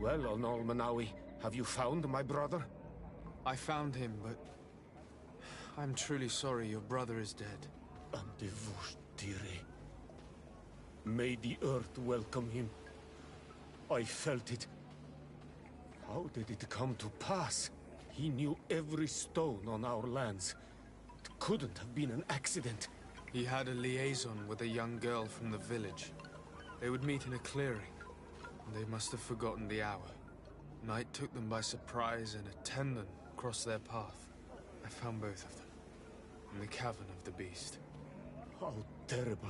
Well, Onol Manawi, have you found my brother? I found him, but I'm truly sorry your brother is dead. Andevushtire. May the earth welcome him. I felt it. How did it come to pass? He knew every stone on our lands. It couldn't have been an accident. He had a liaison with a young girl from the village. They would meet in a clearing, and they must have forgotten the hour. Night took them by surprise, and a tendon crossed their path. I found both of them, in the cavern of the beast. How terrible.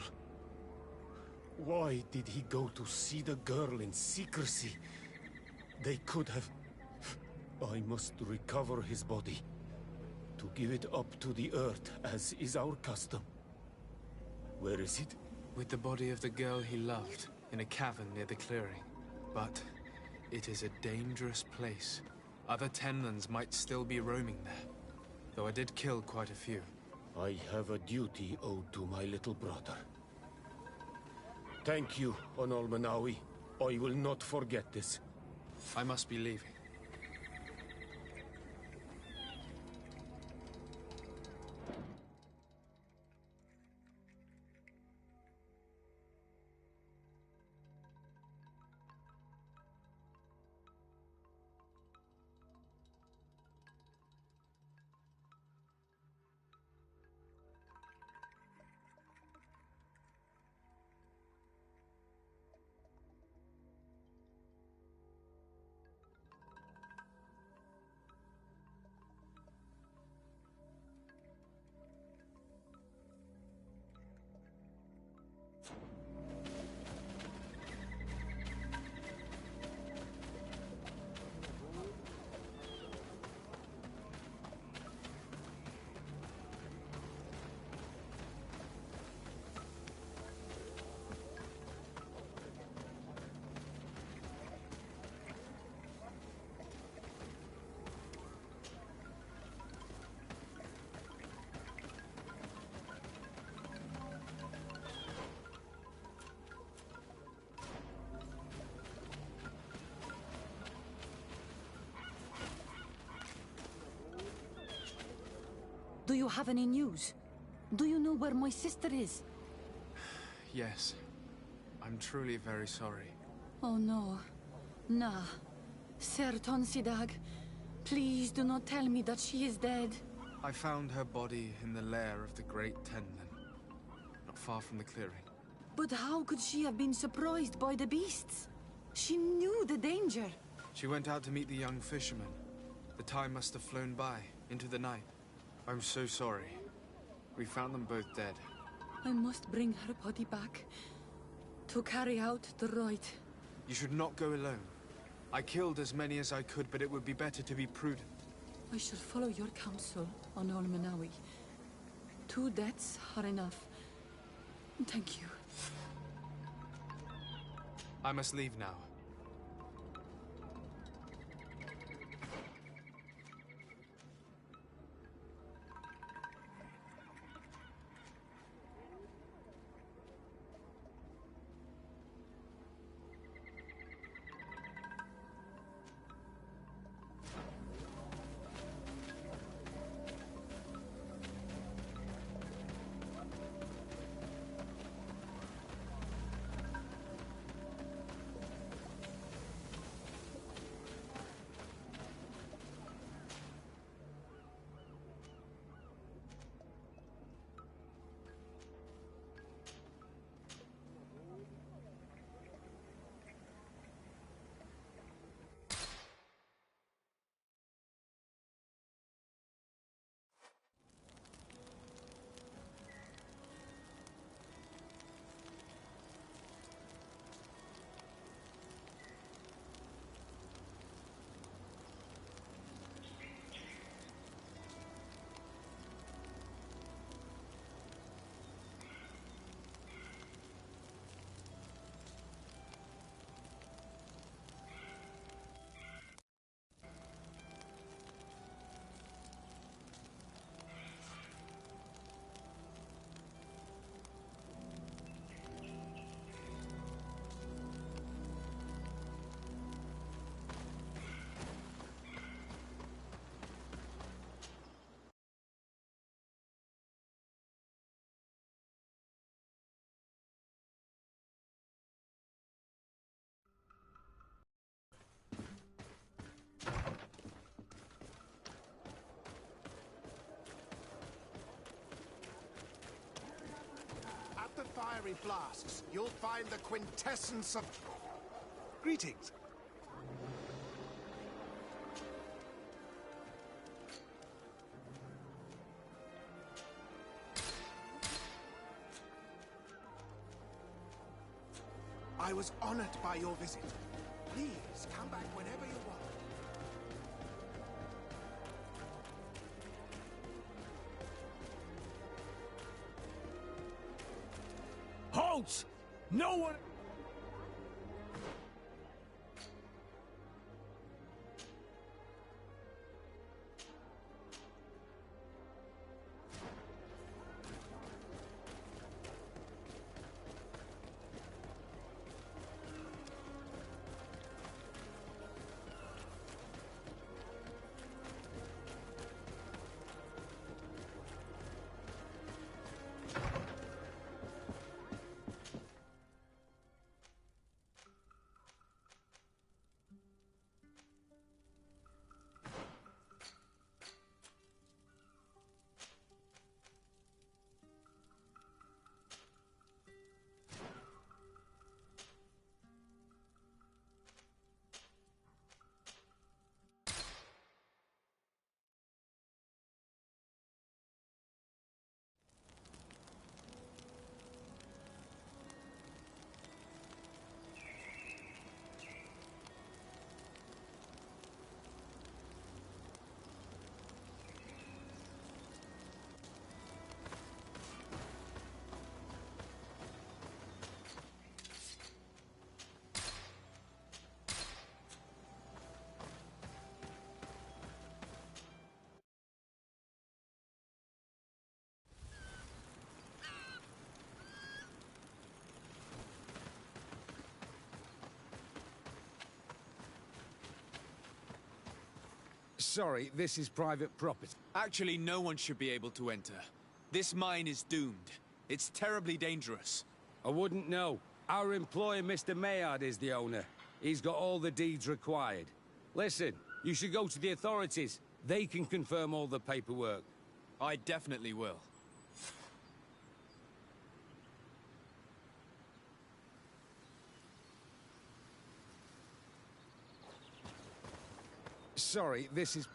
Why did he go to see the girl in secrecy? They could have... I must recover his body. To give it up to the earth, as is our custom. Where is it? With the body of the girl he loved, in a cavern near the clearing. But it is a dangerous place. Other Tenlans might still be roaming there, though I did kill quite a few. I have a duty owed to my little brother. Thank you, Onol Manawi. I will not forget this. I must be leaving. Do you have any news? Do you know where my sister is? Yes. I'm truly very sorry. Oh no. Nah. Ser Tonsidag, please do not tell me that she is dead. I found her body in the lair of the Great Tenlin, not far from the clearing. But how could she have been surprised by the beasts? She knew the danger. She went out to meet the young fisherman. The time must have flown by, into the night. I'm so sorry. We found them both dead. I must bring her body back to carry out the rite. You should not go alone. I killed as many as I could, but it would be better to be prudent. I shall follow your counsel, Onol Manawi. 2 deaths are enough. Thank you. I must leave now. fiery flasks, you'll find the quintessence of... Greetings. I was honored by your visit. Please, come back whenever you want. Halt! No one... Sorry, this is private property. Actually, no one should be able to enter. This mine is doomed. It's terribly dangerous. I wouldn't know. Our employer, Mr. Maillard, is the owner. He's got all the deeds required. Listen, you should go to the authorities. They can confirm all the paperwork. I definitely will. Sorry, this is...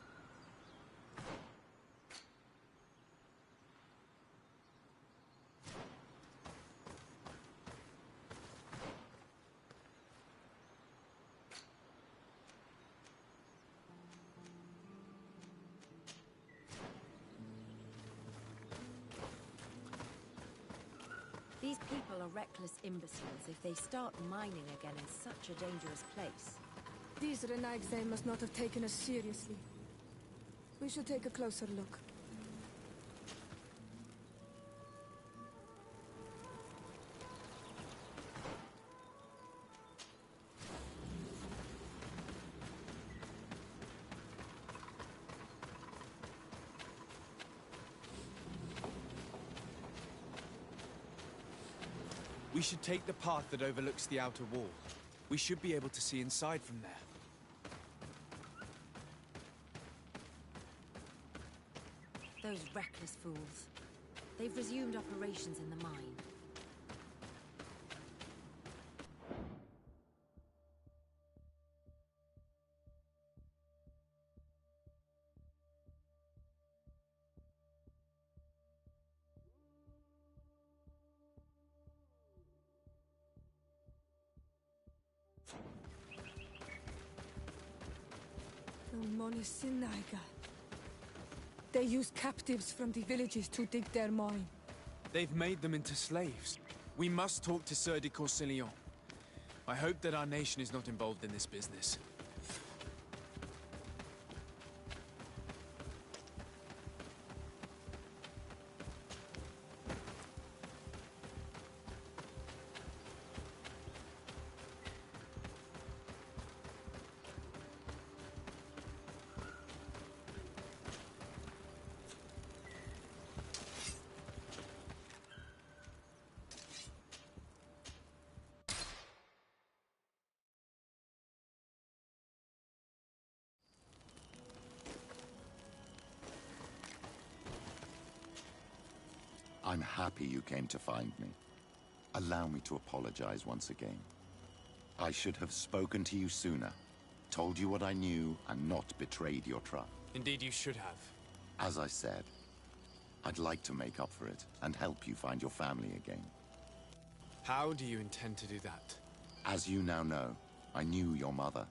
These people are reckless imbeciles if they start mining again in such a dangerous place. These Renagse must not have taken us seriously. We should take a closer look. We should take the path that overlooks the outer wall. We should be able to see inside from there. Those reckless fools. They've resumed operations in the mine. They use captives from the villages to dig their mine. They've made them into slaves. We must talk to Sieur de Courcillon. I hope that our nation is not involved in this business. I'm happy you came to find me. Allow me to apologize once again. I should have spoken to you sooner, told you what I knew, and not betrayed your trust. Indeed, you should have. As I said, I'd like to make up for it and help you find your family again. How do you intend to do that? As you now know, I knew your mother.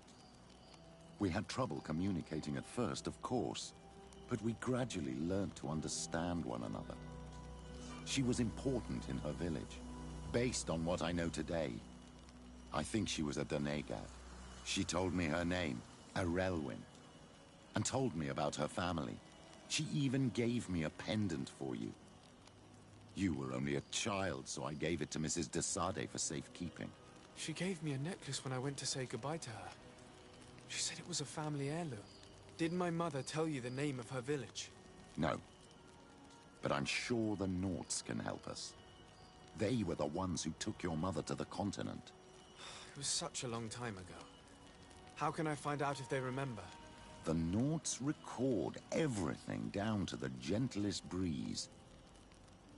We had trouble communicating at first, of course, but we gradually learned to understand one another. She was important in her village. Based on what I know today, I think she was a Donegad. She told me her name, Arelwyn, and told me about her family. She even gave me a pendant for you. You were only a child, so I gave it to Mrs. de Sade for safekeeping. She gave me a necklace when I went to say goodbye to her. She said it was a family heirloom. Did my mother tell you the name of her village? No. But I'm sure the Norts can help us. They were the ones who took your mother to the continent. It was such a long time ago. How can I find out if they remember? The Norts record everything down to the gentlest breeze.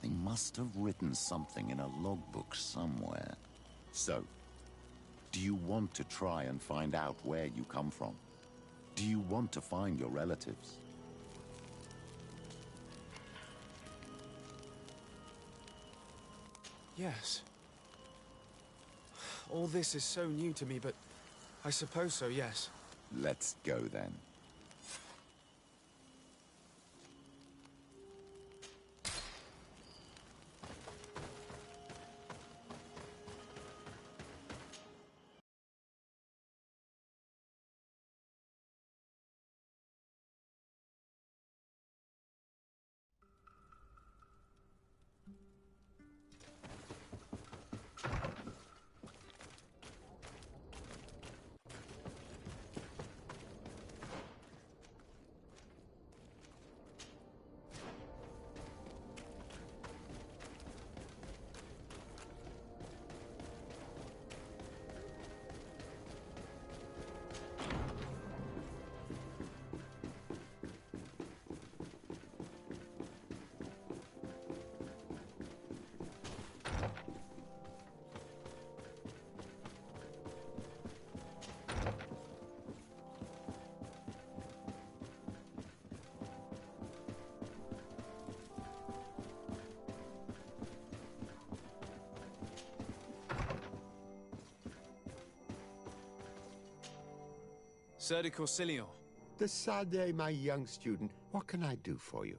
They must have written something in a logbook somewhere. So, do you want to try and find out where you come from? Do you want to find your relatives? Yes. All this is so new to me, but I suppose so, yes. Let's go then. Sir de Corsilion. De Sade, my young student, what can I do for you?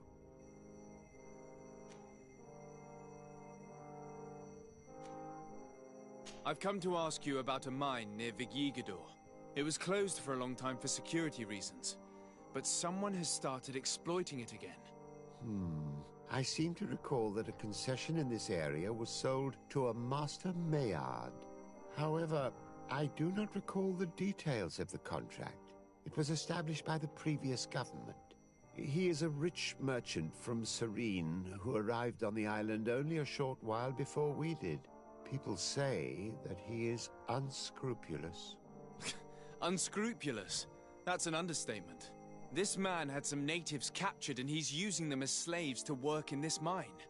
I've come to ask you about a mine near Vigigador. It was closed for a long time for security reasons, but someone has started exploiting it again. I seem to recall that a concession in this area was sold to a Master Maillard. However, I do not recall the details of the contract. It was established by the previous government. He is a rich merchant from Serene who arrived on the island only a short while before we did. People say that he is unscrupulous. Unscrupulous? That's an understatement. This man had some natives captured and he's using them as slaves to work in this mine.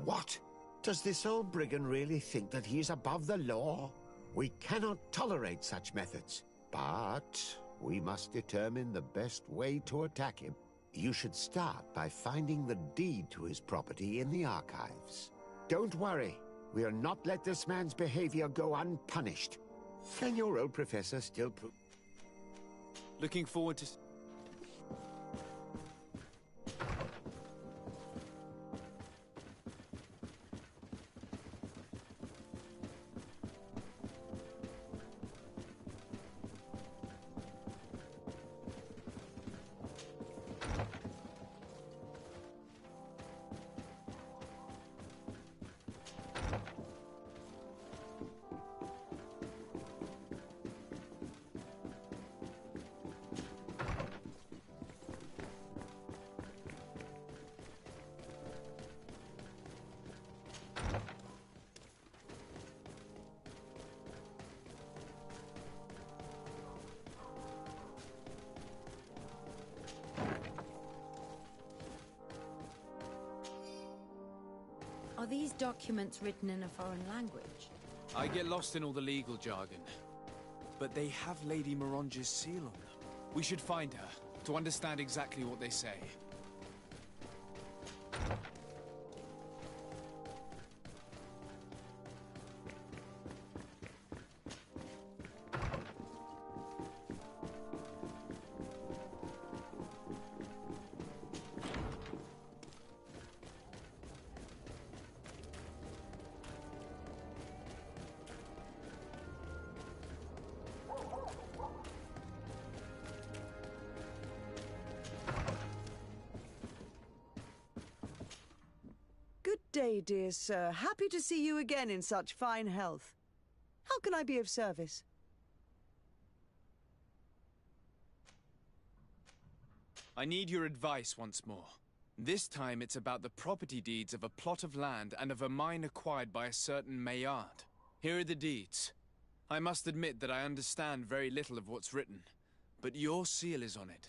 What? Does this old brigand really think that he is above the law? We cannot tolerate such methods, but we must determine the best way to attack him. You should start by finding the deed to his property in the archives. Don't worry, we'll not let this man's behavior go unpunished. Can your old professor still prove? Looking forward to... Are these documents written in a foreign language? I get lost in all the legal jargon. But they have Lady Moronge's seal on them. We should find her, to understand exactly what they say. Good day, dear sir. Happy to see you again in such fine health. How can I be of service? I need your advice once more. This time it's about the property deeds of a plot of land and of a mine acquired by a certain Maillard. Here are the deeds. I must admit that I understand very little of what's written, but your seal is on it.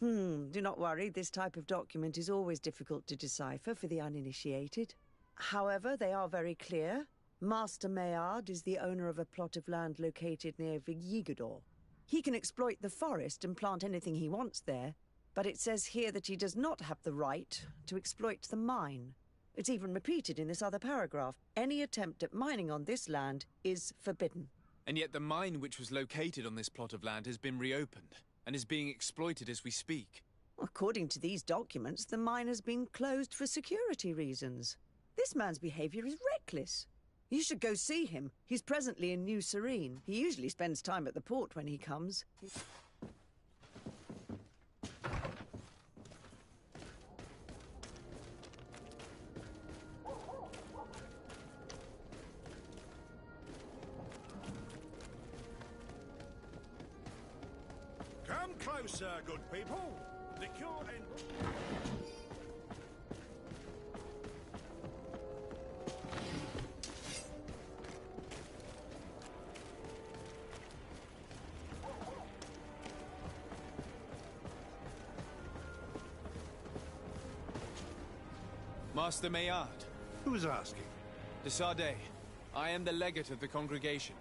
Do not worry, this type of document is always difficult to decipher for the uninitiated. However, they are very clear. Master Maillard is the owner of a plot of land located near Vigigador. He can exploit the forest and plant anything he wants there, but it says here that he does not have the right to exploit the mine. It's even repeated in this other paragraph. Any attempt at mining on this land is forbidden. And yet the mine which was located on this plot of land has been reopened and is being exploited as we speak. According to these documents, the mine has been closed for security reasons. This man's behavior is reckless. You should go see him. He's presently in New Serene. He usually spends time at the port when he comes. Come closer, good people. The cure and... Master Maillard. Who's asking? De Sardet. I am the legate of the congregation.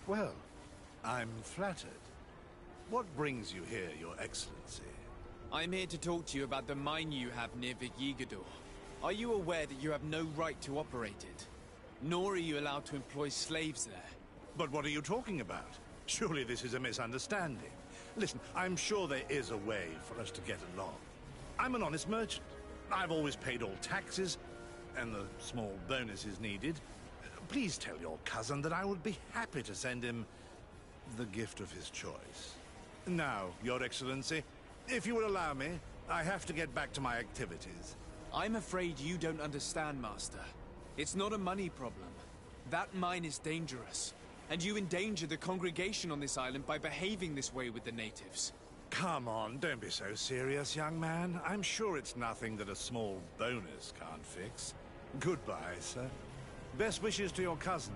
Well, I'm flattered. What brings you here, Your Excellency? I'm here to talk to you about the mine you have near Vigigador. Are you aware that you have no right to operate it? Nor are you allowed to employ slaves there. But what are you talking about? Surely this is a misunderstanding. Listen, I'm sure there is a way for us to get along. I'm an honest merchant. I've always paid all taxes, and the small bonuses needed. Please tell your cousin that I would be happy to send him the gift of his choice. Now, Your Excellency, if you will allow me, I have to get back to my activities. I'm afraid you don't understand, Master. It's not a money problem. That mine is dangerous, and you endanger the congregation on this island by behaving this way with the natives. Come on, don't be so serious, young man. I'm sure it's nothing that a small bonus can't fix. Goodbye, sir. Best wishes to your cousin.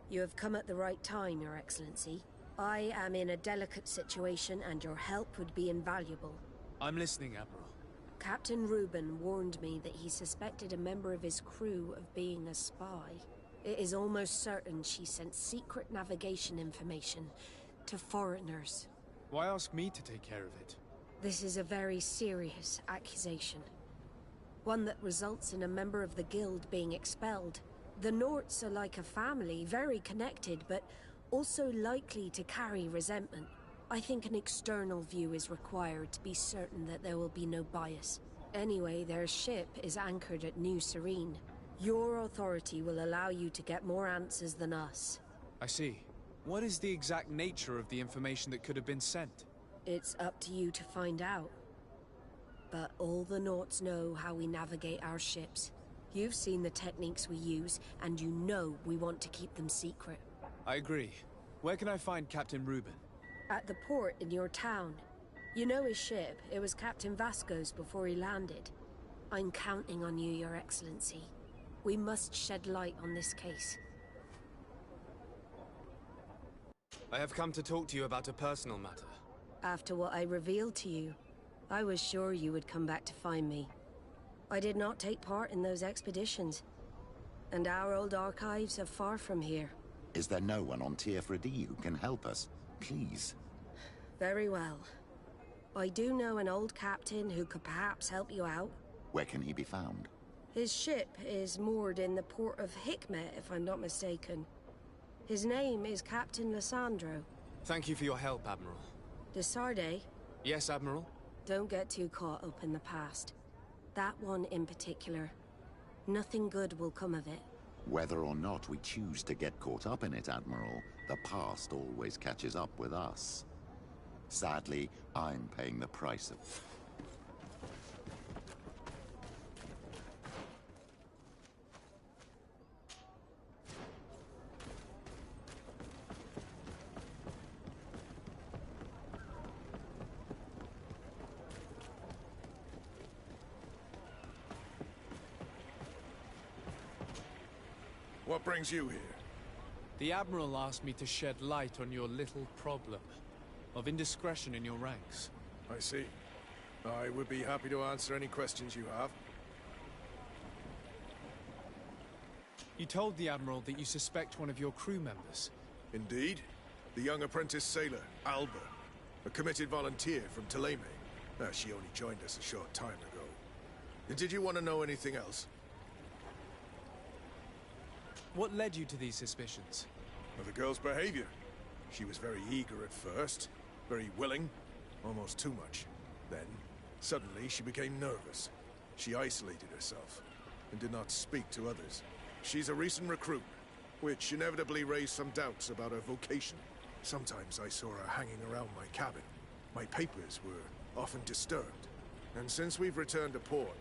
You have come at the right time, Your Excellency. I am in a delicate situation and your help would be invaluable. I'm listening, Admiral. Captain Reuben warned me that he suspected a member of his crew of being a spy. It is almost certain she sent secret navigation information to foreigners. Why ask me to take care of it? This is a very serious accusation. One that results in a member of the guild being expelled. The Norts are like a family, very connected, but also likely to carry resentment. I think an external view is required to be certain that there will be no bias. Anyway, their ship is anchored at New Serene. Your authority will allow you to get more answers than us. I see. What is the exact nature of the information that could have been sent? It's up to you to find out. But all the Norts know how we navigate our ships. You've seen the techniques we use, and you know we want to keep them secret. I agree. Where can I find Captain Reuben? At the port in your town. You know his ship. It was Captain Vasco's before he landed. I'm counting on you, Your Excellency. We must shed light on this case. I have come to talk to you about a personal matter. After what I revealed to you, I was sure you would come back to find me. I did not take part in those expeditions. And our old archives are far from here. Is there no one on TF4D who can help us? Please. Very well. I do know an old captain who could perhaps help you out. Where can he be found? His ship is moored in the port of Hikmet, if I'm not mistaken. His name is Captain Lissandro. Thank you for your help, Admiral. De Sardet? Yes, Admiral? Don't get too caught up in the past. That one in particular. Nothing good will come of it. Whether or not we choose to get caught up in it, Admiral, the past always catches up with us. Sadly, I'm paying the price of... What brings you here? The Admiral asked me to shed light on your little problem of indiscretion in your ranks. I see. I would be happy to answer any questions you have. You told the Admiral that you suspect one of your crew members. Indeed. The young apprentice sailor, Alba. A committed volunteer from Thélème. She only joined us a short time ago. Did you want to know anything else? What led you to these suspicions? Well, the girl's behavior. She was very eager at first, very willing, almost too much. Then, suddenly, she became nervous. She isolated herself, and did not speak to others. She's a recent recruit, which inevitably raised some doubts about her vocation. Sometimes I saw her hanging around my cabin. My papers were often disturbed. And since we've returned to port,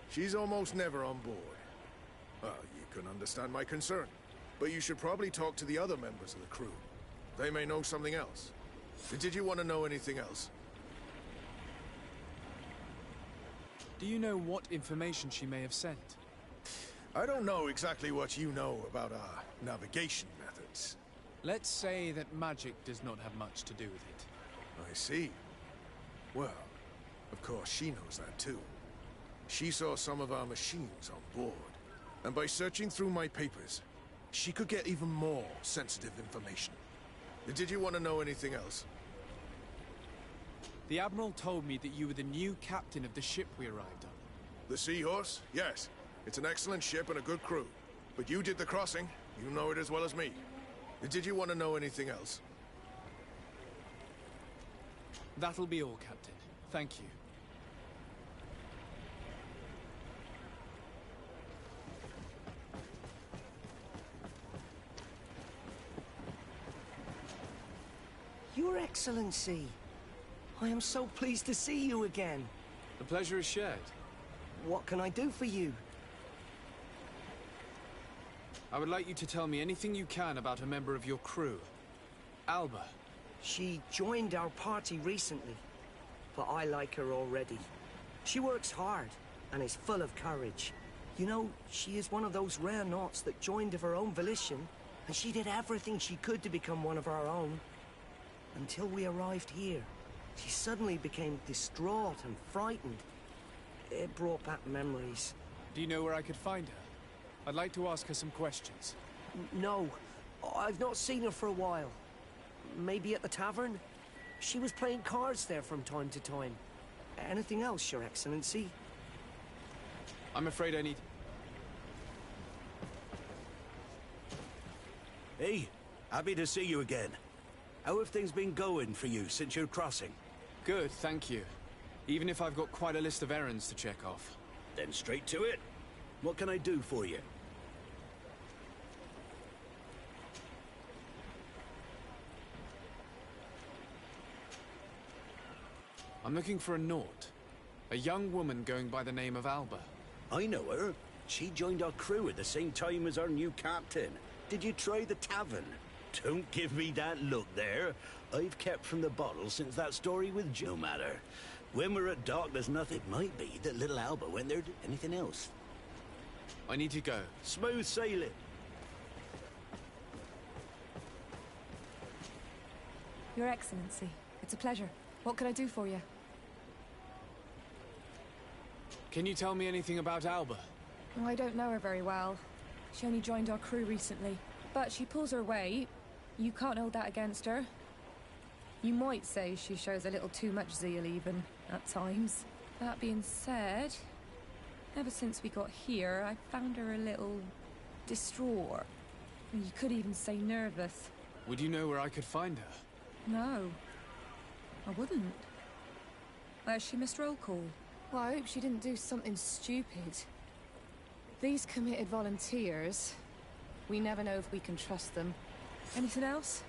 she's almost never on board. Well, you can understand my concern, but you should probably talk to the other members of the crew. They may know something else. Did you want to know anything else? Do you know what information she may have sent? I don't know exactly what you know about our navigation methods. Let's say that magic does not have much to do with it. I see. Well, of course she knows that too. She saw some of our machines on board. And by searching through my papers, she could get even more sensitive information. Did you want to know anything else? The Admiral told me that you were the new captain of the ship we arrived on. The Seahorse? Yes. It's an excellent ship and a good crew. But you did the crossing. You know it as well as me. Did you want to know anything else? That'll be all, Captain. Thank you. Your Excellency, I am so pleased to see you again. The pleasure is shared. What can I do for you? I would like you to tell me anything you can about a member of your crew. Alba. She joined our party recently, but I like her already. She works hard and is full of courage. You know, she is one of those rare Nauts that joined of her own volition and she did everything she could to become one of our own. Until we arrived here, she suddenly became distraught and frightened. It brought back memories. Do you know where I could find her? I'd like to ask her some questions. No, I've not seen her for a while. Maybe at the tavern? She was playing cards there from time to time. Anything else, Your Excellency? I'm afraid I need... Hey, happy to see you again. How have things been going for you since your crossing? Good, thank you. Even if I've got quite a list of errands to check off. Then straight to it. What can I do for you? I'm looking for a Nort. A young woman going by the name of Alba. I know her. She joined our crew at the same time as our new captain. Did you try the tavern? Don't give me that look there. I've kept from the bottle since that story with Joe. No matter. When we're at dock, there's nothing. It might be that little Alba went there. Anything else? I need to go. Smooth sailing. Your Excellency, it's a pleasure. What can I do for you? Can you tell me anything about Alba? Oh, I don't know her very well. She only joined our crew recently. But she pulls her weight. You can't hold that against her. You might say she shows a little too much zeal even, at times. That being said, ever since we got here, I found her a little... distraught. You could even say nervous. Would you know where I could find her? No. I wouldn't. Where's she missed roll call? Well, I hope she didn't do something stupid. These committed volunteers, we never know if we can trust them. Anything else?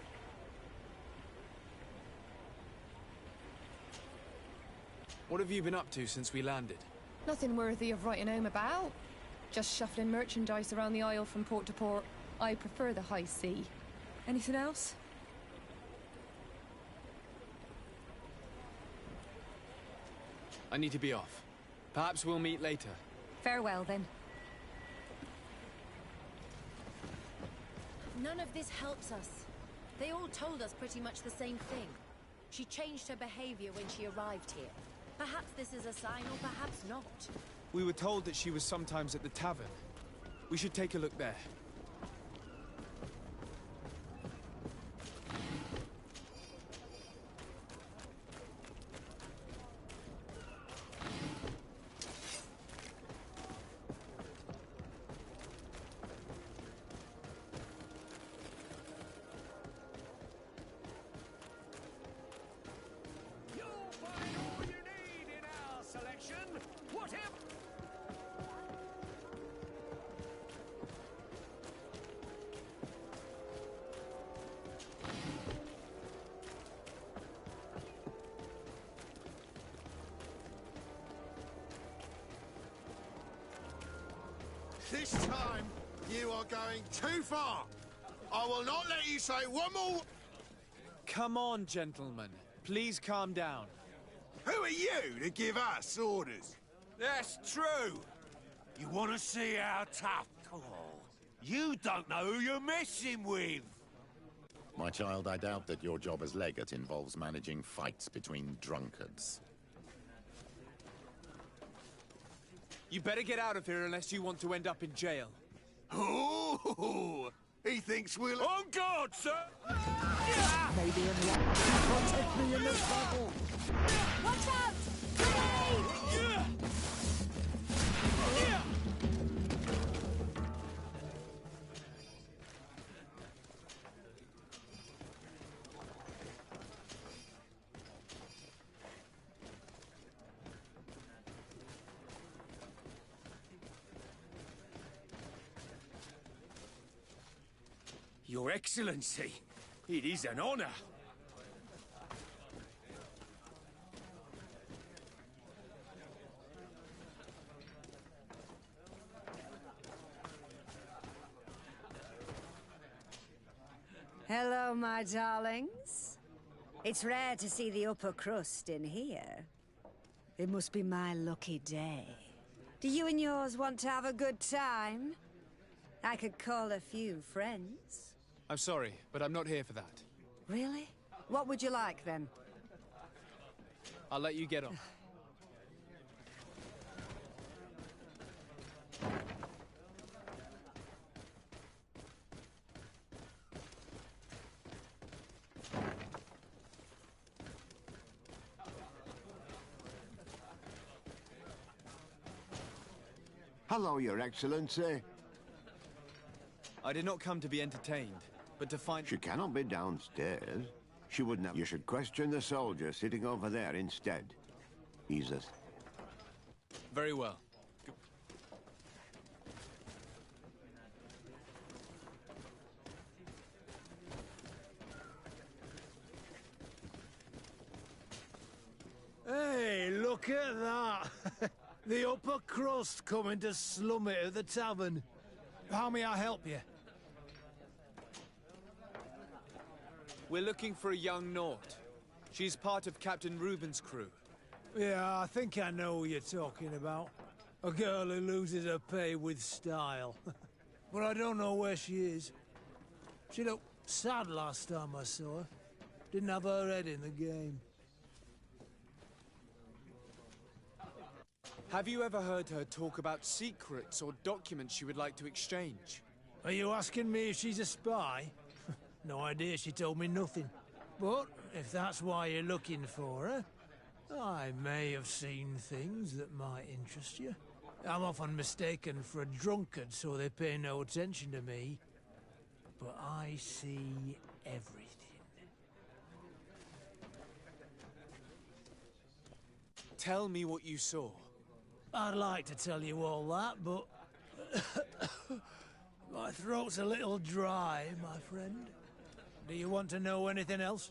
What have you been up to since we landed? Nothing worthy of writing home about. Just shuffling merchandise around the Isle from port to port. I prefer the high sea. Anything else? I need to be off. Perhaps we'll meet later. Farewell, then. None of this helps us. They all told us pretty much the same thing. She changed her behavior when she arrived here. Perhaps this is a sign, or perhaps not. We were told that she was sometimes at the tavern. We should take a look there. This time, you are going too far. I will not let you say one more... Come on, gentlemen. Please calm down. Who are you to give us orders? That's true. You want to see how tough... Oh, you don't know who you're messing with. My child, I doubt that your job as legate involves managing fights between drunkards. You better get out of here unless you want to end up in jail. Oh, he thinks we'll... On guard, sir! Maybe in luck. Protect me in this battle! Watch out! Grenade! Your Excellency, it is an honor. Hello, my darlings. It's rare to see the upper crust in here. It must be my lucky day. Do you and yours want to have a good time? I could call a few friends. I'm sorry, but I'm not here for that. Really? What would you like, then? I'll let you get on. Hello, Your Excellency. I did not come to be entertained, but to find... She cannot be downstairs. She wouldn't have... You should question the soldier sitting over there instead. He's a... Very well. Hey, look at that! The upper crust coming to slum it at the tavern. How may I help you? We're looking for a young Nort. She's part of Captain Reuben's crew. Yeah, I think I know who you're talking about. A girl who loses her pay with style. But I don't know where she is. She looked sad last time I saw her. Didn't have her head in the game. Have you ever heard her talk about secrets or documents she would like to exchange? Are you asking me if she's a spy? No idea, she told me nothing. But if that's why you're looking for her, I may have seen things that might interest you. I'm often mistaken for a drunkard, so they pay no attention to me. But I see everything. Tell me what you saw. I'd like to tell you all that, but... my throat's a little dry, my friend. Do you want to know anything else?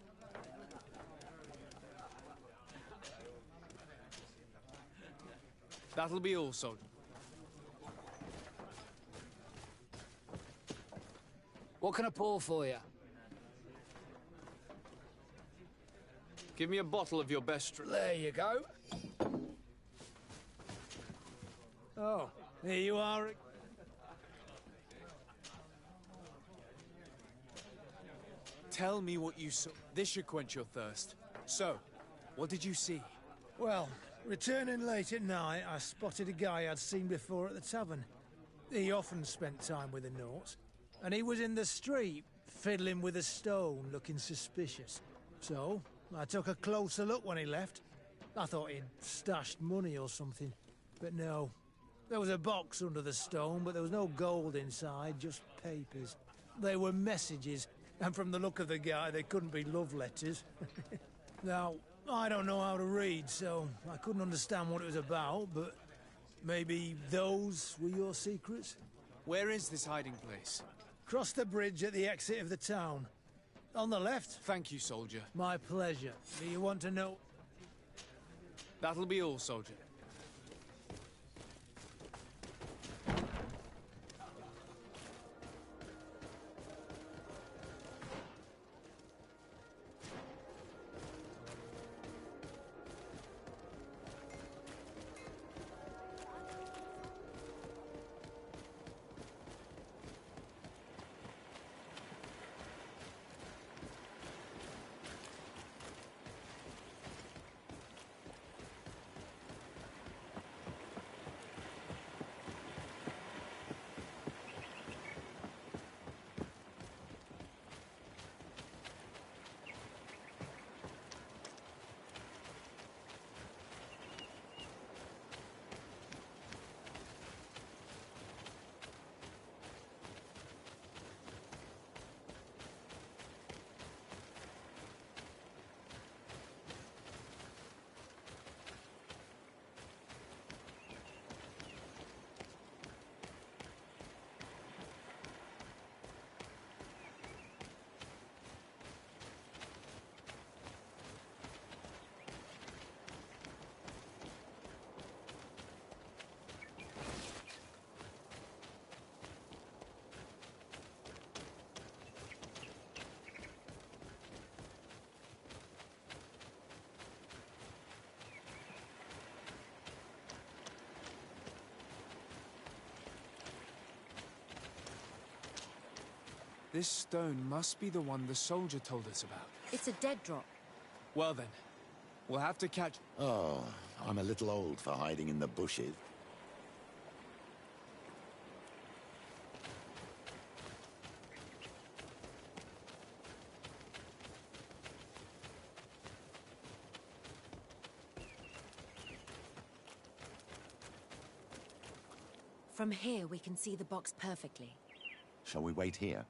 That'll be all, soldier. What can I pour for you? Give me a bottle of your best... There you go. Oh, here you are. Tell me what you saw. This should quench your thirst. So, what did you see? Well, returning late at night, I spotted a guy I'd seen before at the tavern. He often spent time with the Norts, and he was in the street, fiddling with a stone, looking suspicious. So, I took a closer look when he left. I thought he'd stashed money or something, but no. There was a box under the stone, but there was no gold inside, just papers. They were messages, and from the look of the guy, they couldn't be love letters. Now, I don't know how to read, so I couldn't understand what it was about, but maybe those were your secrets? Where is this hiding place? Cross the bridge at the exit of the town. On the left? Thank you, soldier. My pleasure. Do you want to know? That'll be all, soldier. This stone must be the one the soldier told us about. It's a dead drop. Well then, we'll have to catch... Oh, I'm a little old for hiding in the bushes. From here, we can see the box perfectly. Shall we wait here?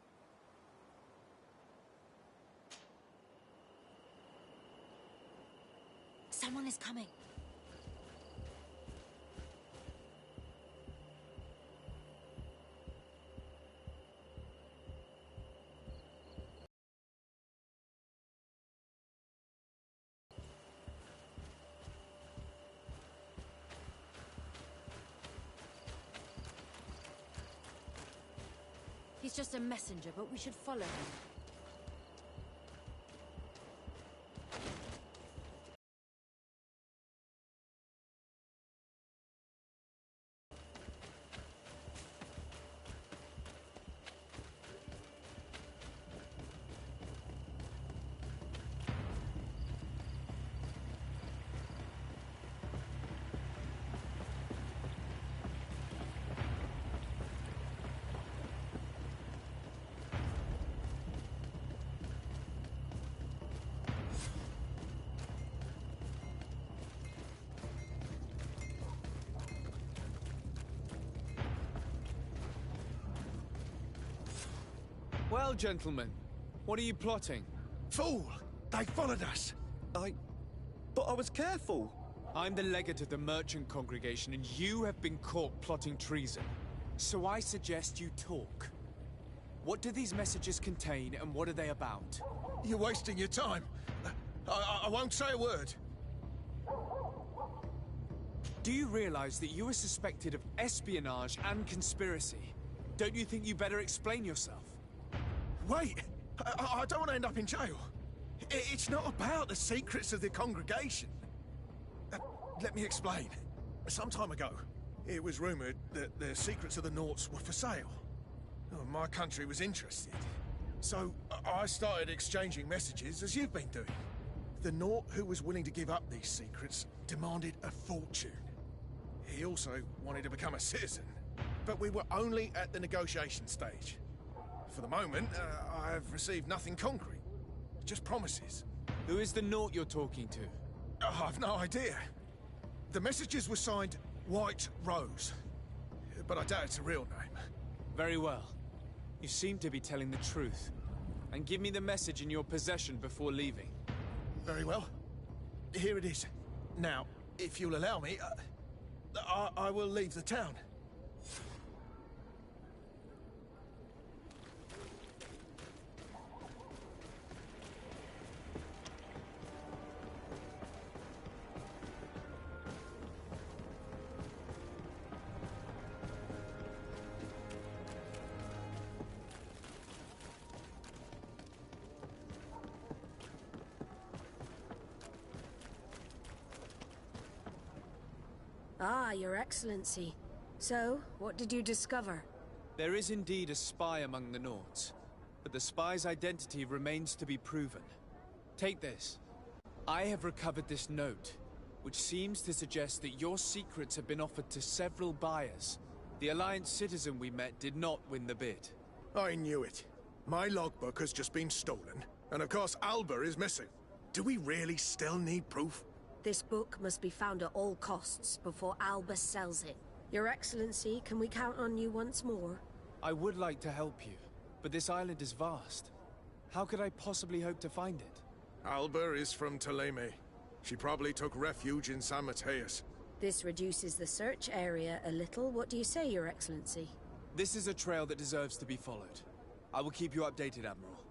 Someone is coming. He's just a messenger, but we should follow him. Well, gentlemen, what are you plotting? Fool! They followed us! But I was careful! I'm the legate of the merchant congregation, and you have been caught plotting treason. So I suggest you talk. What do these messages contain, and what are they about? You're wasting your time. I won't say a word. Do you realize that you are suspected of espionage and conspiracy? Don't you think you better explain yourself? Wait! I don't want to end up in jail. It's not about the secrets of the congregation. Let me explain. Some time ago, it was rumored that the secrets of the Nauts were for sale. My country was interested. So I started exchanging messages as you've been doing. The Naut who was willing to give up these secrets demanded a fortune. He also wanted to become a citizen. But we were only at the negotiation stage. For the moment, I've received nothing concrete. Just promises. Who is the Naut you're talking to? I've no idea. The messages were signed White Rose. But I doubt it's a real name. Very well. You seem to be telling the truth. And give me the message in your possession before leaving. Very well. Here it is. Now, if you'll allow me, I will leave the town. Ah, Your Excellency. So, what did you discover? There is indeed a spy among the Nauts, but the spy's identity remains to be proven. Take this. I have recovered this note, which seems to suggest that your secrets have been offered to several buyers. The Alliance citizen we met did not win the bid. I knew it. My logbook has just been stolen, and of course Alba is missing. Do we really still need proof? This book must be found at all costs before Alba sells it. Your Excellency, can we count on you once more? I would like to help you, but this island is vast. How could I possibly hope to find it? Alba is from Toleme. She probably took refuge in San Mateus. This reduces the search area a little. What do you say, Your Excellency? This is a trail that deserves to be followed. I will keep you updated, Admiral.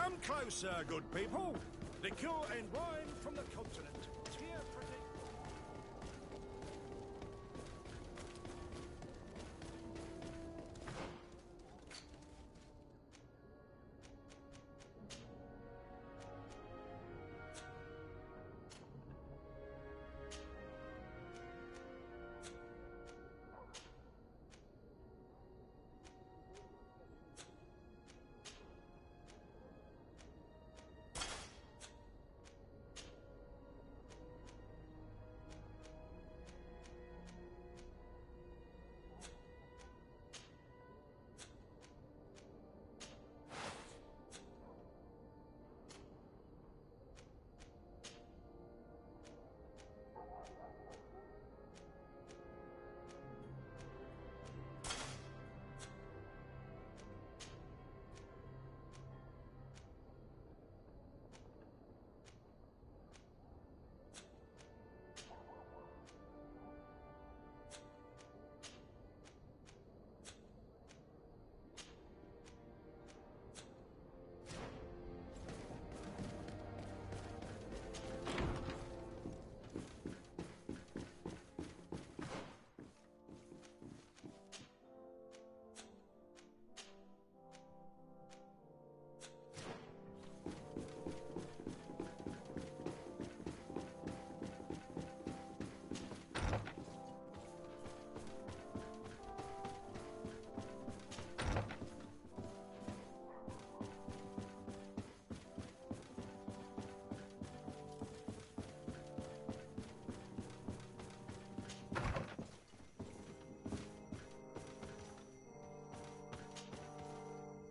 Come closer, good people. Liqueur and wine from the continent. Here, pretty.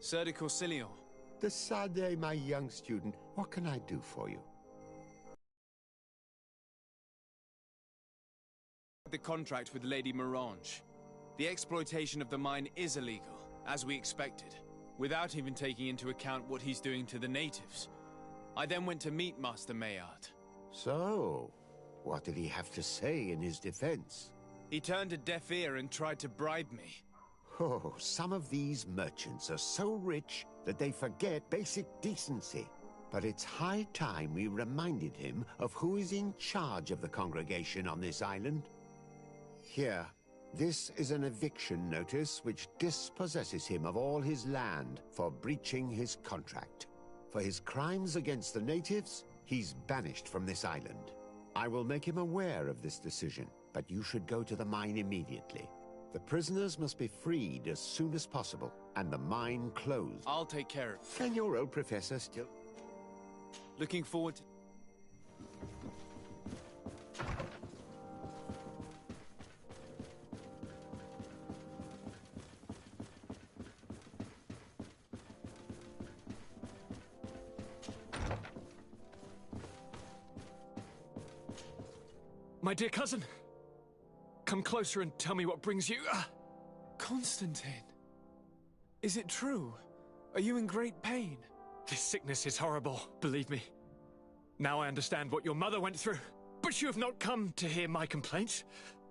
Sir de Corsilion. Decidez, my young student. What can I do for you? The contract with Lady Morange. The exploitation of the mine is illegal, as we expected, without even taking into account what he's doing to the natives. I then went to meet Master Maillard. So, what did he have to say in his defense? He turned a deaf ear and tried to bribe me. Oh, some of these merchants are so rich that they forget basic decency. But it's high time we reminded him of who is in charge of the congregation on this island. Here, this is an eviction notice which dispossesses him of all his land for breaching his contract. For his crimes against the natives, he's banished from this island. I will make him aware of this decision, but you should go to the mine immediately. The prisoners must be freed as soon as possible, and the mine closed. I'll take care of it. Can your old professor still... Looking forward to... My dear cousin, come closer and tell me what brings you... Constantine, is it true? Are you in great pain? This sickness is horrible, believe me. Now I understand what your mother went through. But you have not come to hear my complaints.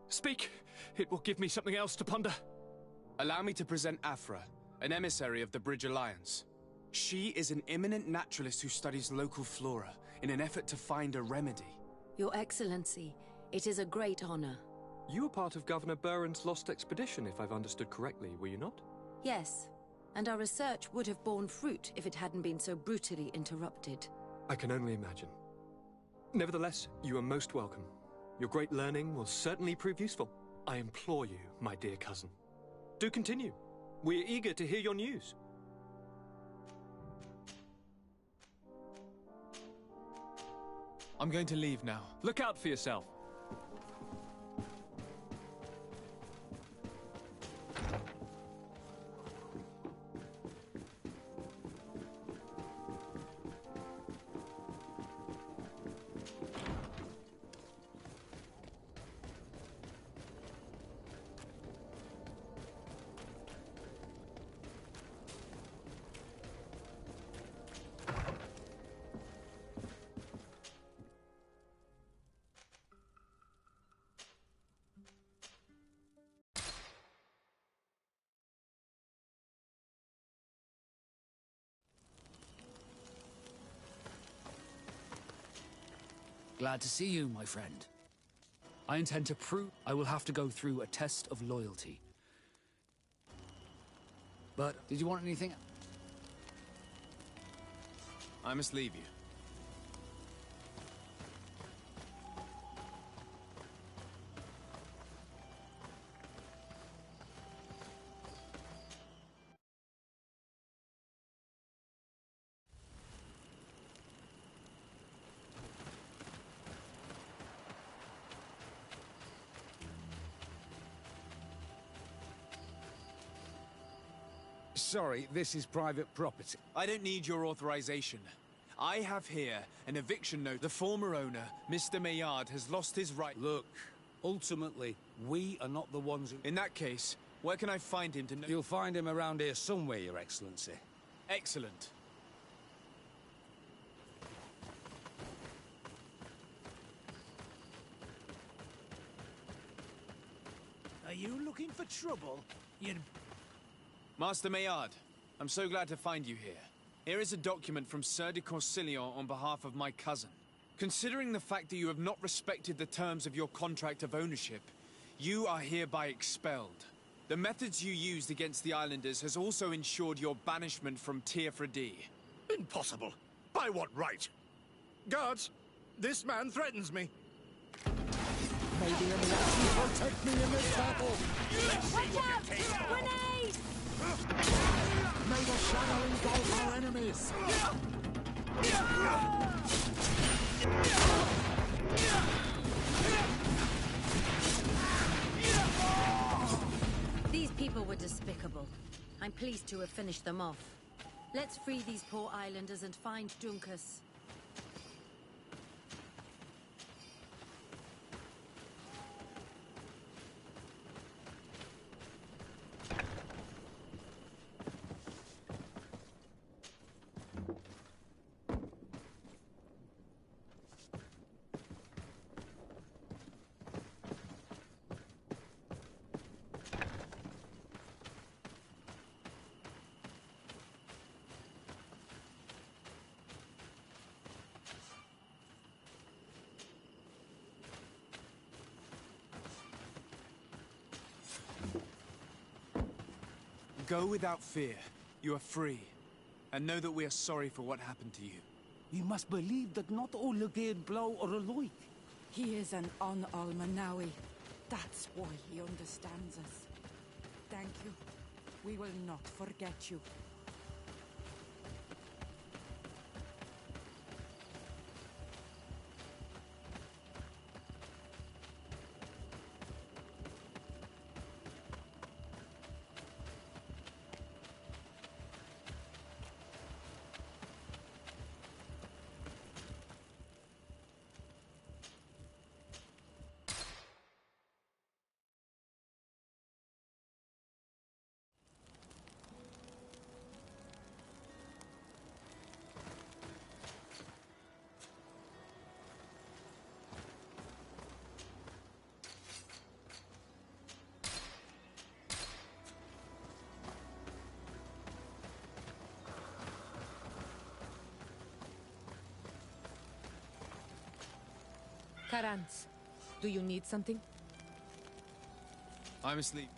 Speak, it will give me something else to ponder. Allow me to present Afra, an emissary of the Bridge Alliance. She is an eminent naturalist who studies local flora in an effort to find a remedy. Your Excellency, it is a great honor. You were part of Governor Buren's lost expedition, if I've understood correctly, were you not? Yes, and our research would have borne fruit if it hadn't been so brutally interrupted. I can only imagine. Nevertheless, you are most welcome. Your great learning will certainly prove useful. I implore you, my dear cousin. Do continue. We are eager to hear your news. I'm going to leave now. Look out for yourself. Glad to see you, my friend. I intend to prove I will have to go through a test of loyalty. But did you want anything? I must leave you. Sorry, this is private property. I don't need your authorization. I have here an eviction note. The former owner, Mr. Maillard, has lost his right. Look, ultimately, we are not the ones who... In that case, where can I find him to know? You'll find him around here somewhere, Your Excellency. Excellent. Are you looking for trouble? You'd... Master Maillard, I'm so glad to find you here. Here is a document from Sir de Corsilion on behalf of my cousin. Considering the fact that you have not respected the terms of your contract of ownership, you are hereby expelled. The methods you used against the islanders has also ensured your banishment from Tier-Fredi. Impossible. By what right? Guards, this man threatens me. Maybe unless you protect me in this battle. Watch out! Grenade! May the shadow engulf our enemies. These people were despicable. I'm pleased to have finished them off. Let's free these poor islanders and find Dunkus. Go without fear. You are free. And know that we are sorry for what happened to you. You must believe that not all Legate blow are alike. He is an Almanawi. That's why he understands us. Thank you. We will not forget you. Karans, do you need something? I'm asleep.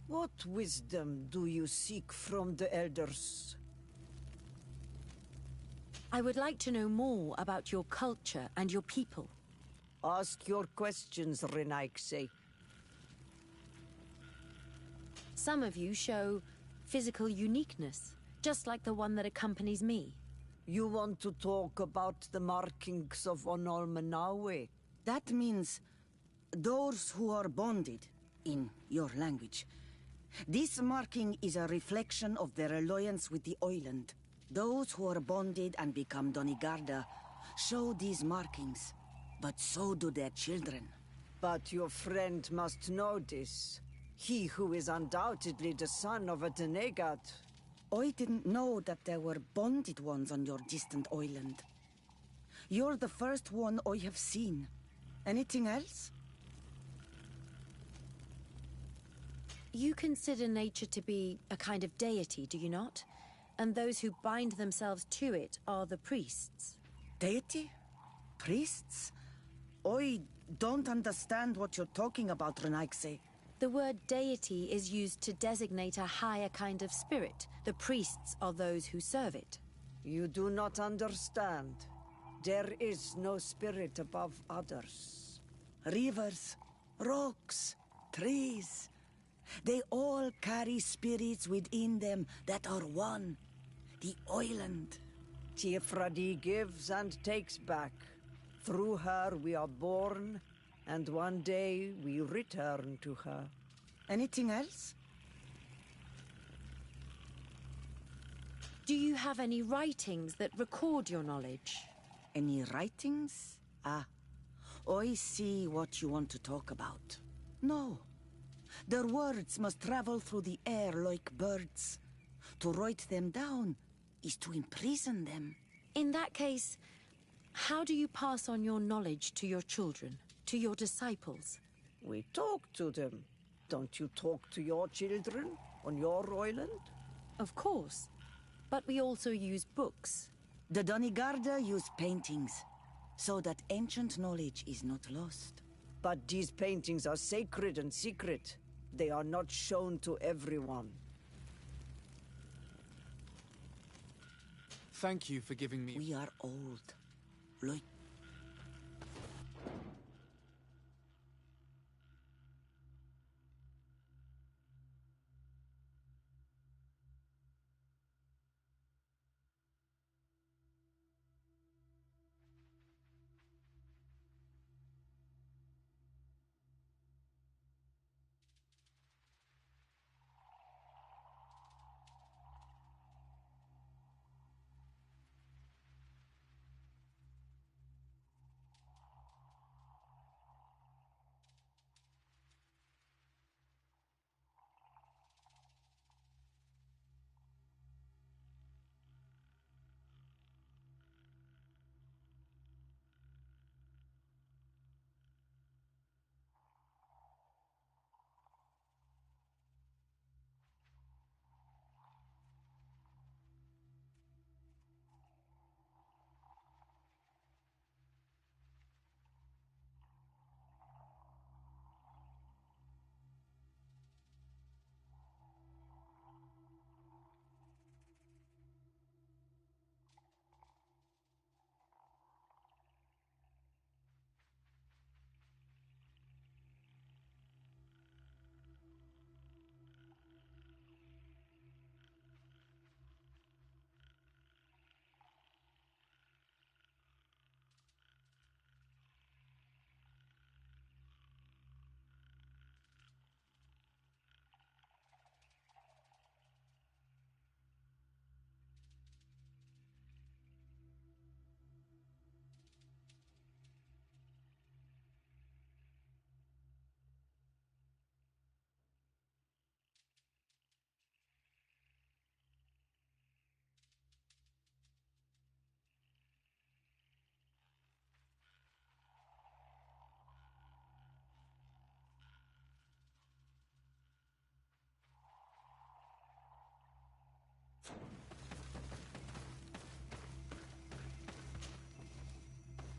What wisdom do you seek from the elders? I would like to know more about your culture and your people. Ask your questions, Renaikse. Some of you show physical uniqueness, just like the one that accompanies me. You want to talk about the markings of Onolmanawe? That means those who are bonded, in your language. This marking is a reflection of their alliance with the island. Those who are bonded and become Donigarda show these markings, but so do their children. But your friend must know this. He who is undoubtedly the son of a Denegat. I didn't know that there were bonded ones on your distant island. You're the first one I have seen. Anything else? You consider nature to be a kind of deity, do you not? And those who bind themselves to it are the priests. Deity? Priests? I don't understand what you're talking about, Renaigse. The word deity is used to designate a higher kind of spirit. The priests are those who serve it. You do not understand. There is no spirit above others. Rivers, rocks, trees. They all carry spirits within them that are one. The island. Tiefradi gives and takes back. Through her we are born, and one day we return to her. Anything else? Do you have any writings that record your knowledge? Any writings? Ah, I see what you want to talk about. No. Their words must travel through the air like birds. To write them down is to imprison them. In that case, how do you pass on your knowledge to your children, to your disciples? We talk to them. Don't you talk to your children on your island? Of course. But we also use books. The Donigarda use paintings, so that ancient knowledge is not lost. But these paintings are sacred and secret. They are not shown to everyone. Thank you for giving me... We are old. Like...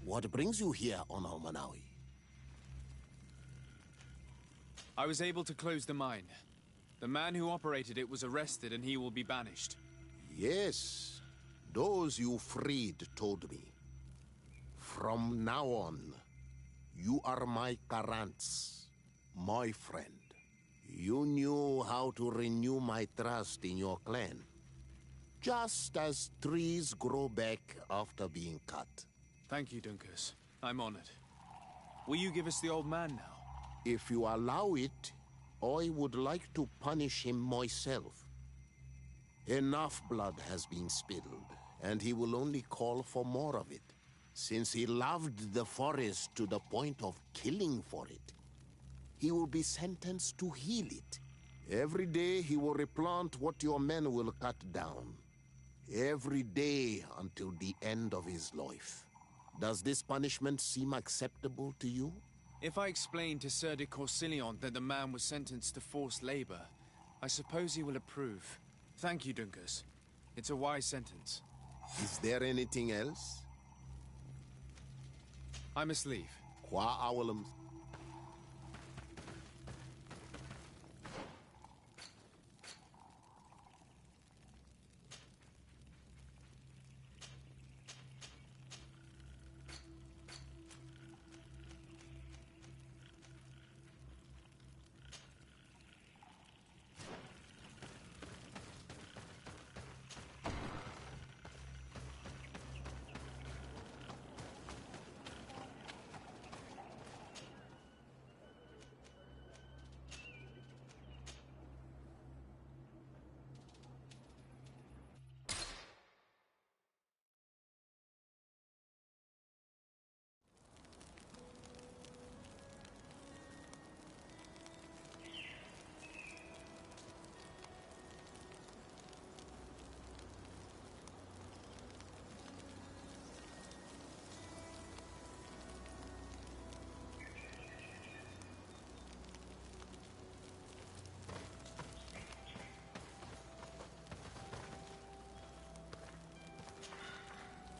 What brings you here on Almanawi? I was able to close the mine. The man who operated it was arrested and he will be banished. Yes, those you freed told me. From now on, you are my Karants, my friend. You knew how to renew my trust in your clan. Just as trees grow back after being cut. Thank you, Dunkus. I'm honored. Will you give us the old man now? If you allow it, I would like to punish him myself. Enough blood has been spilled, and he will only call for more of it. Since he loved the forest to the point of killing for it, he will be sentenced to heal it. Every day he will replant what your men will cut down. Every day until the end of his life. Does this punishment seem acceptable to you? If I explain to Sir de Corsilion that the man was sentenced to forced labor, I suppose he will approve. Thank you, Dunkers. It's a wise sentence. Is there anything else? I must leave. Qua awalum.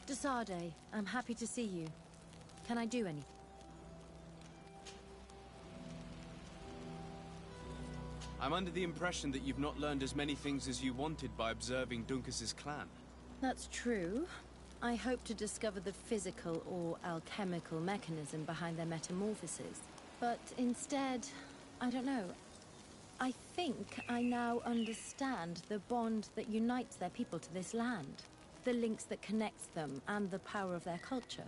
Desade, I'm happy to see you. Can I do anything? I'm under the impression that you've not learned as many things as you wanted by observing Dunkus's clan. That's true. I hope to discover the physical or alchemical mechanism behind their metamorphoses. But instead, I don't know. I think I now understand the bond that unites their people to this land. The links that connects them, and the power of their culture.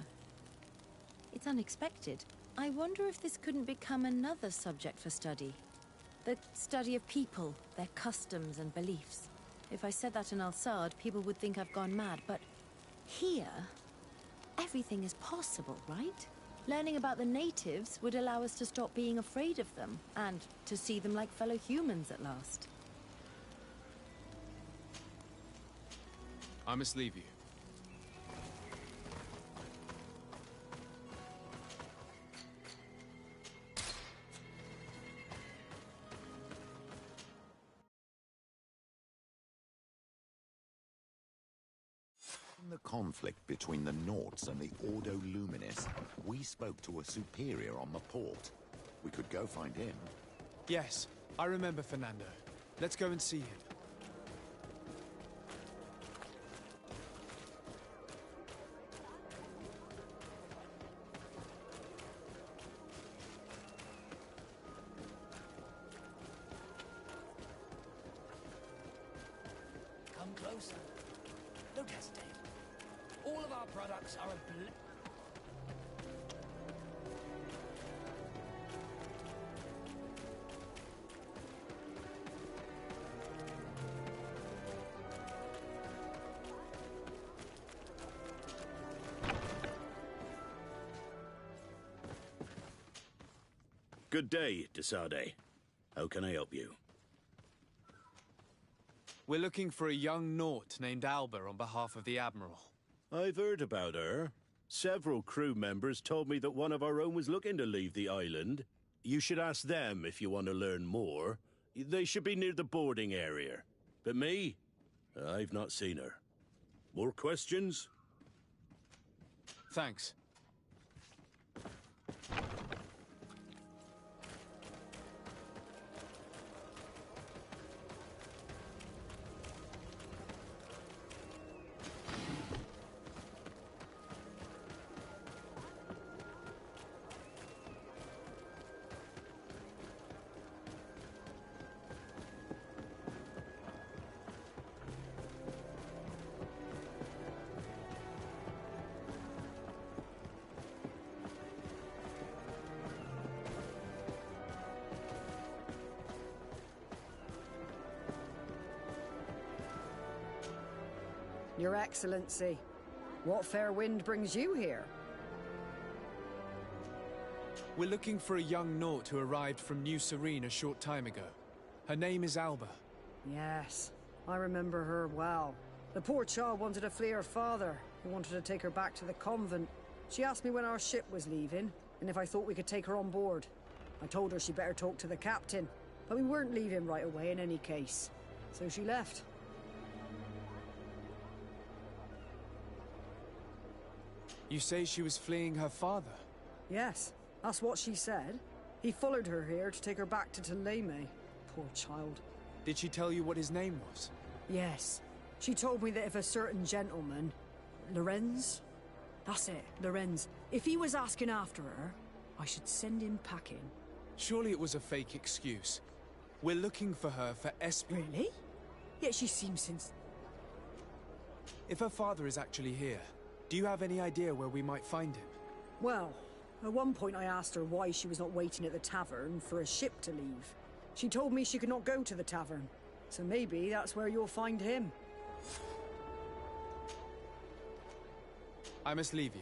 It's unexpected. I wonder if this couldn't become another subject for study. The study of people, their customs and beliefs. If I said that in Al-Sad, people would think I've gone mad, but here, everything is possible, right? Learning about the natives would allow us to stop being afraid of them, and to see them like fellow humans at last. I must leave you. In the conflict between the Nauts and the Ordo Luminis, we spoke to a superior on the port. We could go find him. Yes, I remember Fernando. Let's go and see him. Come closer. Don't hesitate. All of our products are a Good day, Desade. How can I help you? We're looking for a young Naut named Alba on behalf of the Admiral. I've heard about her. Several crew members told me that one of our own was looking to leave the island. You should ask them if you want to learn more. They should be near the boarding area. But me? I've not seen her. More questions? Thanks. Your Excellency, what fair wind brings you here? We're looking for a young Naut who arrived from New Serene a short time ago. Her name is Alba. Yes, I remember her well. The poor child wanted to flee her father, who wanted to take her back to the convent. She asked me when our ship was leaving, and if I thought we could take her on board. I told her she better talk to the captain, but we weren't leaving right away in any case. So she left. You say she was fleeing her father? Yes, that's what she said. He followed her here to take her back to Thélème. Poor child. Did she tell you what his name was? Yes. She told me that if a certain gentleman... Lorenz? That's it, Lorenz. If he was asking after her, I should send him packing. Surely it was a fake excuse. We're looking for her for Really? Yet she seems since... If her father is actually here, do you have any idea where we might find him? Well, at one point I asked her why she was not waiting at the tavern for a ship to leave. She told me she could not go to the tavern, so maybe that's where you'll find him. I must leave you.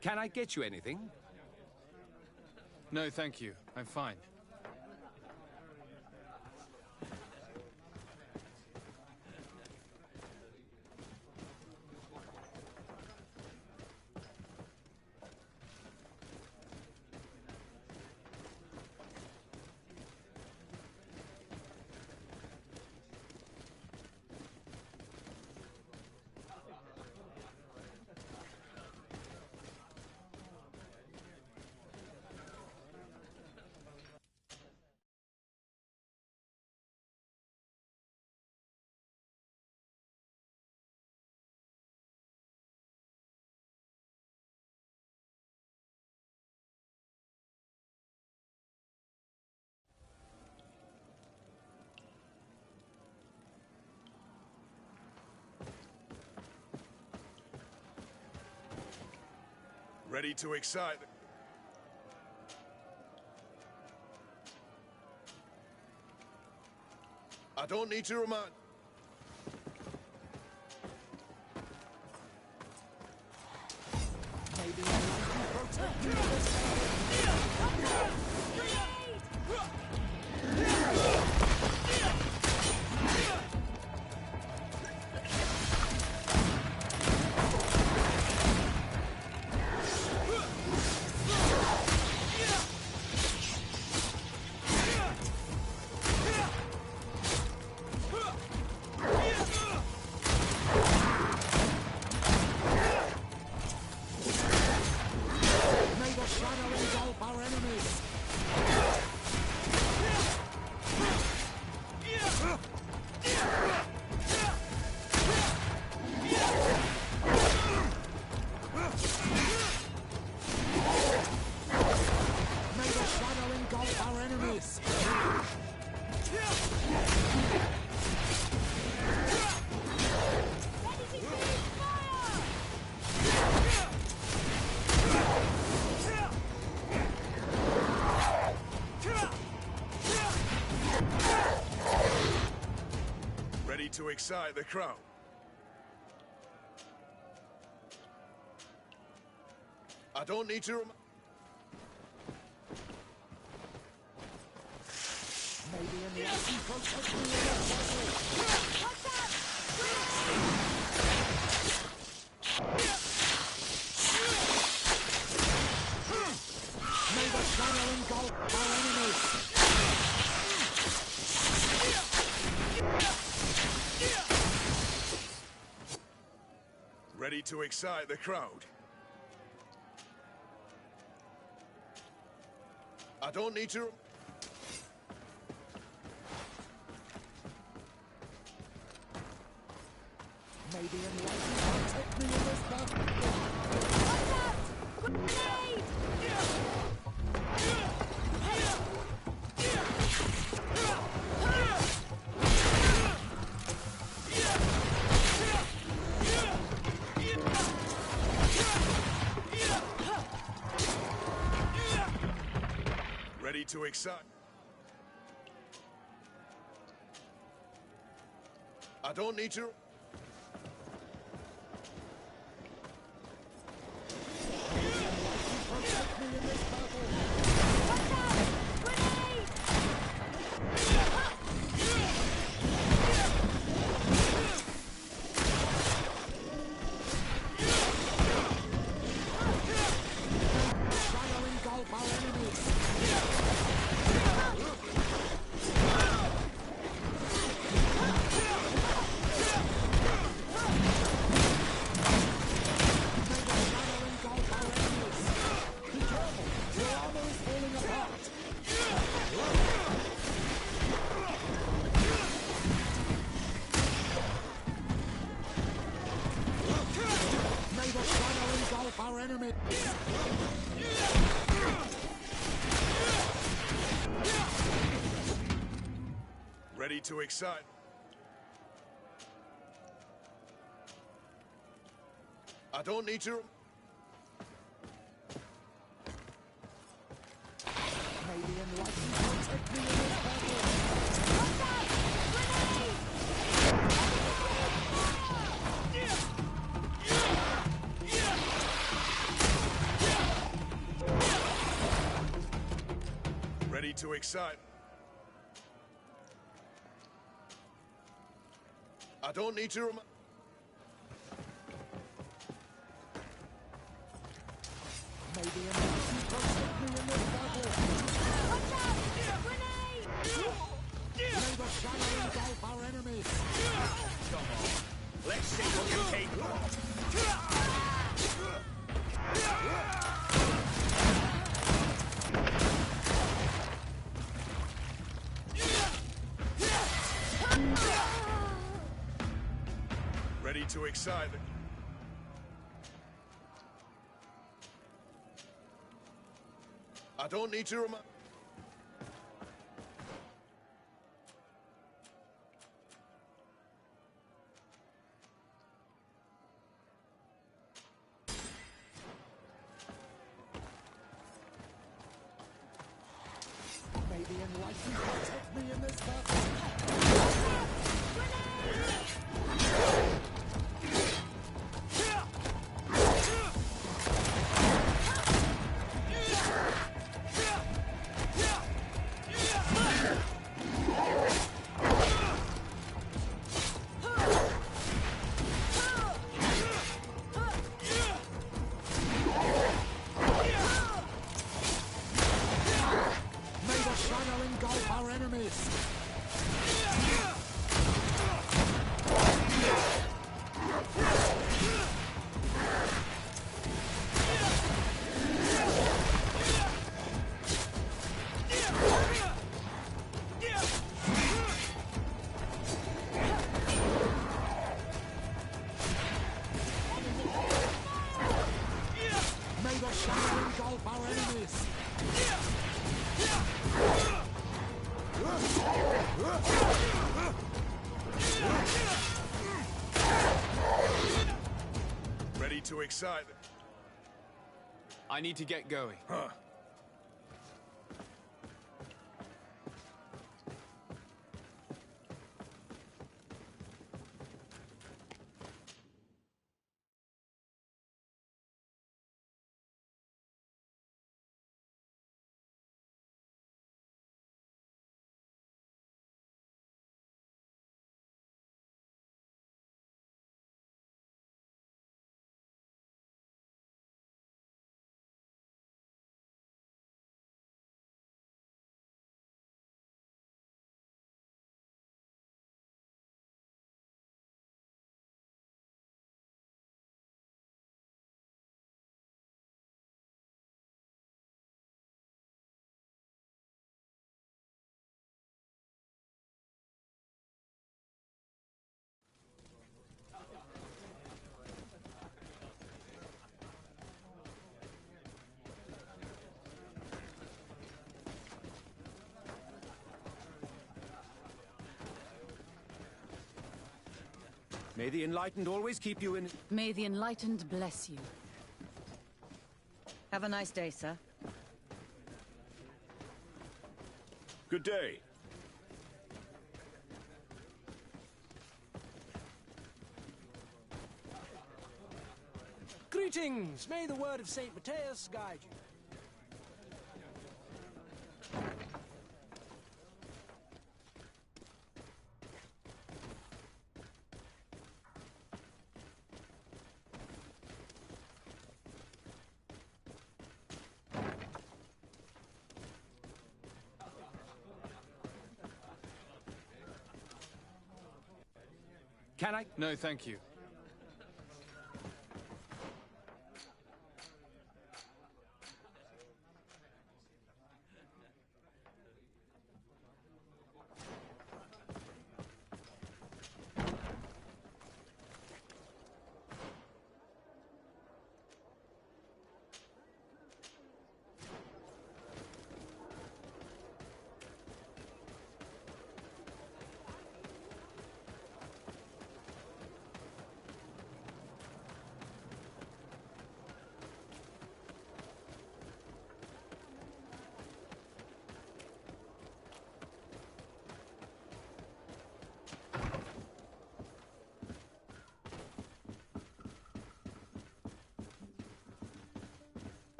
Can I get you anything? No, thank you. I'm fine. Ready to excite. I don't need to remind. Maybe I like to protect you. To excite the crowd. I don't need to Maybe in the action protect me. the shadow engulf our enemies! Ready to excite the crowd? I don't need to... Maybe enlightenment will take me in this battle. Watch out! Grenade! Ready to excite... I don't need to... Our enemy! Ready to excite... I don't need to... Maybe enlightenment will take me in this battle. Watch out! Grenade! Ready to excite... I don't need to... Maybe enlightenment will take me in this battle. Watch out! Grenade! May the shadow engulf our enemies! Come on. Let's see what you take. Ready to excite... I don't need to remind... Maybe enlightenment will take me in this battle. Our enemies! May the shadow engulf our enemies! Ready to excite... I need to get going. Huh. May the Enlightened always keep you in... May the Enlightened bless you. Have a nice day, sir. Good day. Greetings! May the word of St. Matthias guide you. Can I? No, thank you.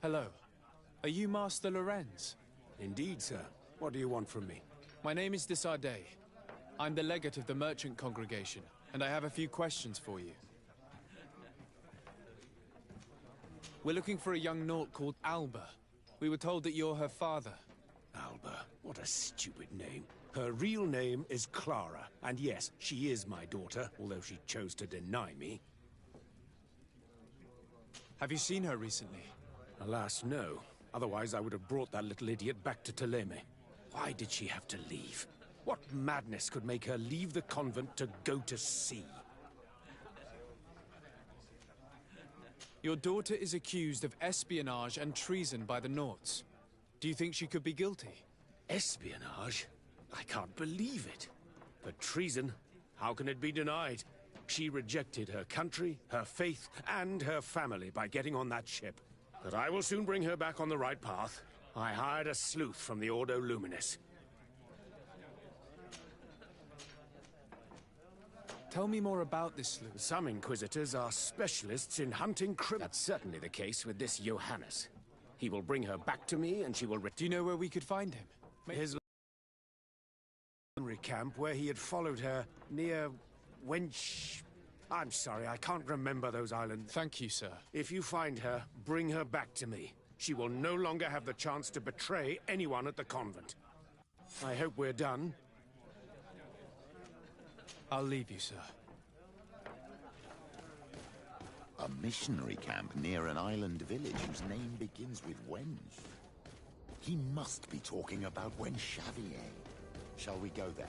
Hello. Are you Master Lorenz? Indeed, sir. What do you want from me? My name is Desardet. I'm the legate of the merchant congregation, and I have a few questions for you. We're looking for a young Naut called Alba. We were told that you're her father. Alba. What a stupid name. Her real name is Clara, and yes, she is my daughter, although she chose to deny me. Have you seen her recently? Alas, no. Otherwise, I would have brought that little idiot back to Teleme. Why did she have to leave? What madness could make her leave the convent to go to sea? Your daughter is accused of espionage and treason by the Nauts. Do you think she could be guilty? Espionage? I can't believe it. But treason? How can it be denied? She rejected her country, her faith, and her family by getting on that ship. But I will soon bring her back on the right path. I hired a sleuth from the Ordo Luminis. Tell me more about this sleuth. Some Inquisitors are specialists in hunting criminals. That's certainly the case with this Johannes. He will bring her back to me, and she will... Do you know where we could find him? His camp where he had followed her near Wench... I'm sorry, I can't remember those islands. Thank you, sir. If you find her, bring her back to me. She will no longer have the chance to betray anyone at the convent. I hope we're done. I'll leave you, sir. A missionary camp near an island village whose name begins with Wench. He must be talking about Wench Xavier. Shall we go there?